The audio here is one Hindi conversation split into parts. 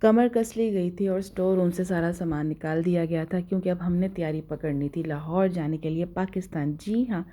कमर कस ली गई थी और स्टोर रूम से सारा सामान निकाल दिया गया था, क्योंकि अब हमने तैयारी पकड़नी थी लाहौर जाने के लिए, पाकिस्तान। जी हाँ,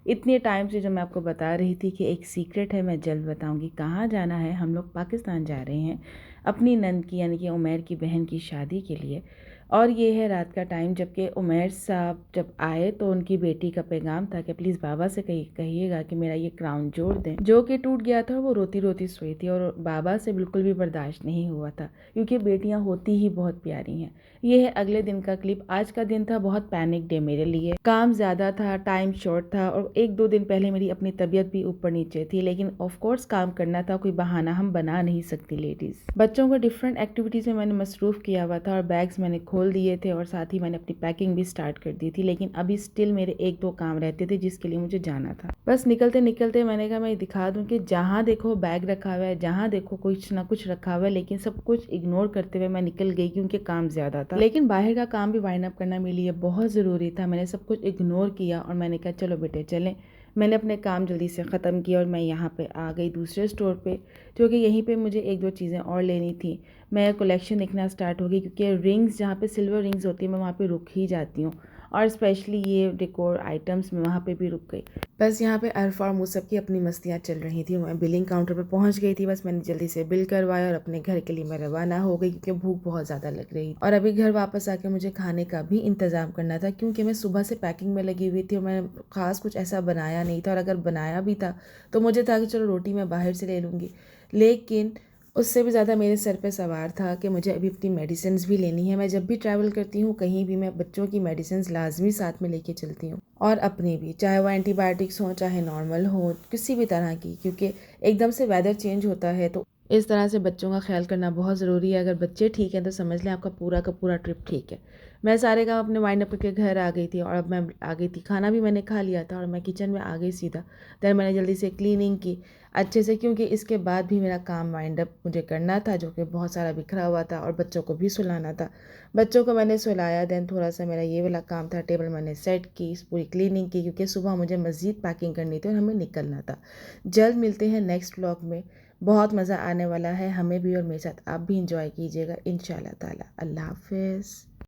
इतने टाइम से जो मैं आपको बता रही थी कि एक सीक्रेट है, मैं जल्द बताऊंगी। कहाँ जाना है? हम लोग पाकिस्तान जा रहे हैं अपनी नंद की, यानी कि उमैर की बहन की शादी के लिए। और ये है रात का टाइम, जबकि उमैर साहब जब आए तो उनकी बेटी का पैगाम था कि प्लीज़ बाबा से कहिएगा कि मेरा ये क्राउन जोड़ दें, जो कि टूट गया था। वो रोती रोती सोई थी और बाबा से बिल्कुल भी बर्दाश्त नहीं हुआ था, क्योंकि बेटियां होती ही बहुत प्यारी हैं। ये है अगले दिन का क्लिप। आज का दिन था बहुत पैनिक डे मेरे लिए। काम ज़्यादा था, टाइम शॉर्ट था, और एक दो दिन पहले मेरी अपनी तबीयत भी ऊपर नीचे थी, लेकिन ऑफ कोर्स काम करना था, कोई बहाना हम बना नहीं सकती लेडीज़। बच्चों को डिफरेंट एक्टिविटीज़ में मैंने मसरूफ़ किया हुआ था और बैग्स मैंने खोल दिए थे और साथ ही मैंने अपनी पैकिंग भी स्टार्ट कर दी थी, लेकिन अभी स्टिल मेरे एक दो काम रहते थे जिसके लिए मुझे जाना था। बस निकलते निकलते मैंने कहा मैं दिखा दूं कि जहाँ देखो बैग रखा हुआ है, जहाँ देखो कुछ ना कुछ रखा हुआ है, लेकिन सब कुछ इग्नोर करते हुए मैं निकल गई क्योंकि काम ज़्यादा था। लेकिन बाहर का काम भी वाइंड अप करना मेरे लिए बहुत ज़रूरी था। मैंने सब कुछ इग्नोर किया और मैंने कहा चलो बेटे चलें। मैंने अपने काम जल्दी से ख़त्म किया और मैं यहाँ पे आ गई दूसरे स्टोर पे, जो कि यहीं पे मुझे एक दो चीज़ें और लेनी थी। मैं कलेक्शन देखना स्टार्ट हो गई, क्योंकि रिंग्स जहाँ पे सिल्वर रिंग्स होती है मैं वहाँ पे रुक ही जाती हूँ, और स्पेशली ये डेकोर आइटम्स में वहाँ पे भी रुक गई। बस यहाँ पे अरफा और मुसब की अपनी मस्तियाँ चल रही थी। मैं बिलिंग काउंटर पे पहुँच गई थी। बस मैंने जल्दी से बिल करवाया और अपने घर के लिए मैं रवाना हो गई, क्योंकि भूख बहुत ज़्यादा लग रही। और अभी घर वापस आके मुझे खाने का भी इंतज़ाम करना था, क्योंकि मैं सुबह से पैकिंग में लगी हुई थी और मैं ख़ास कुछ ऐसा बनाया नहीं था, और अगर बनाया भी था तो मुझे था कि चलो रोटी मैं बाहर से ले लूँगी। लेकिन उससे भी ज़्यादा मेरे सर पे सवार था कि मुझे अभी अपनी मेडिसिन्स भी लेनी है। मैं जब भी ट्रैवल करती हूँ कहीं भी, मैं बच्चों की मेडिसिन्स लाजमी साथ में लेके चलती हूँ, और अपनी भी, चाहे वो एंटीबायोटिक्स हों चाहे नॉर्मल हो, किसी भी तरह की, क्योंकि एकदम से वेदर चेंज होता है तो इस तरह से बच्चों का ख्याल करना बहुत ज़रूरी है। अगर बच्चे ठीक हैं तो समझ लें आपका पूरा का पूरा ट्रिप ठीक है। मैं सारे काम अपने वाइंड अप करके घर आ गई थी, और अब मैं आ गई थी, खाना भी मैंने खा लिया था और मैं किचन में आ गई सीधा। देन मैंने जल्दी से क्लीनिंग की अच्छे से, क्योंकि इसके बाद भी मेरा काम वाइंड अप मुझे करना था, जो कि बहुत सारा बिखरा हुआ था, और बच्चों को भी सुलाना था। बच्चों को मैंने सुलाया, देन थोड़ा सा मेरा ये वाला काम था, टेबल मैंने सेट की, पूरी क्लीनिंग की, क्योंकि सुबह मुझे मज़ीद पैकिंग करनी थी और हमें निकलना था। जल्द मिलते हैं नेक्स्ट व्लॉग में। बहुत मज़ा आने वाला है हमें भी, और मेरे साथ आप भी इंजॉय कीजिएगा इंशाल्लाह ताला। अल्लाह हाफ़िज़।